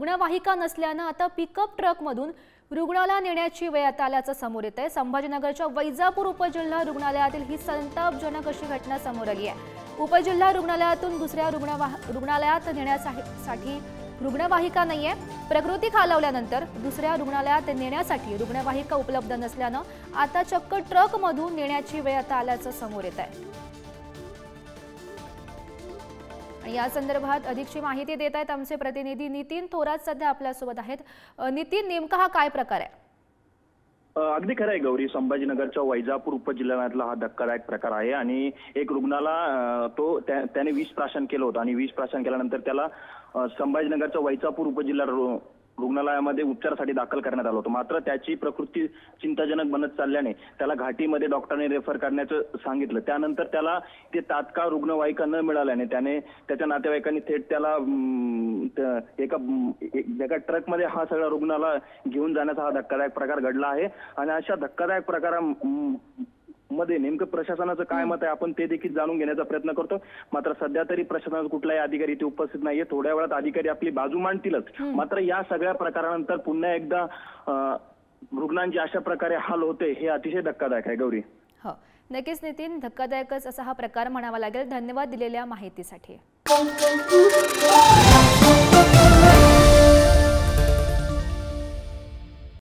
रुग्णवाहिका नसल्याने आता पिकअप ट्रकमधून रुग्णाला नेण्याची वेळ आता आल्याचं समोर येत आहे। संभाजीनगरच्या वैजापूर उपजिल्हा रुग्णालयातील ही संतापजनक अशी घटना समोर आली आहे। उपजिल्हा रुग्णालयातून दुसऱ्या रुग्णालयात नेण्यासाठी रुग्णवाहिका नाहीये। प्रकृती खालावल्यानंतर दुसऱ्या रुग्णालयात नेण्यासाठी रुग्णवाहिका उपलब्ध नसल्याने आता चक्क ट्रकमधून नेण्याची वेळ आता आल्याचं समोर येत आहे। आणि या संदर्भात अधिकची माहिती देत आहेत आमचे प्रतिनिधी नितीन थोरात सध्या आपल्या सोबत आहेत। नितीन, नेमका हा काय प्रकार आहे? अगदी खरं आहे गौरी, संभाजीनगरच्या वैजापूर उपजिल्ह्यातला हा धक्कादायक प्रकार आहे। आणि एक रुग्णाला त्याने विष प्राशन केलं होतं आणि विष प्राशन केल्यानंतर त्याला संभाजीनगरच्या वैजापूर उपजिल्हा रुग्णालयामध्ये उपचारासाठी दाखल करण्यात आलं होतं। मात्र त्याची प्रकृती चिंताजनक बनत चालल्याने त्याला घाटीमध्ये डॉक्टरने रेफर करण्याचं सांगितलं। त्यानंतर त्याला ते तात्काळ रुग्णवाहिका न मिळाल्याने त्याच्या नातेवाईकांनी थेट त्याला एका ट्रकमध्ये हा सगळा रुग्णाला घेऊन जाण्याचा हा धक्कादायक प्रकार घडला आहे। आणि अशा धक्कादायक प्रकारामध्ये नेमकं प्रशासनाचं काय मत आहे आपण ते देखील जाणून घेण्याचा प्रयत्न करतो। मात्र सध्या तरी प्रशासनाचा कुठलाही अधिकारी इथे उपस्थित नाहीये। थोड्या वेळात अधिकारी आपली बाजू मांडतीलच। मात्र या सगळ्या प्रकारानंतर पुन्हा एकदा रुग्णांचे अशा प्रकारे हाल होते हे अतिशय धक्कादायक आहे गौरी। हो, नक्कीच नितीन, धक्कादायकच असा हा प्रकार म्हणावा लागेल। धन्यवाद दिलेल्या माहितीसाठी।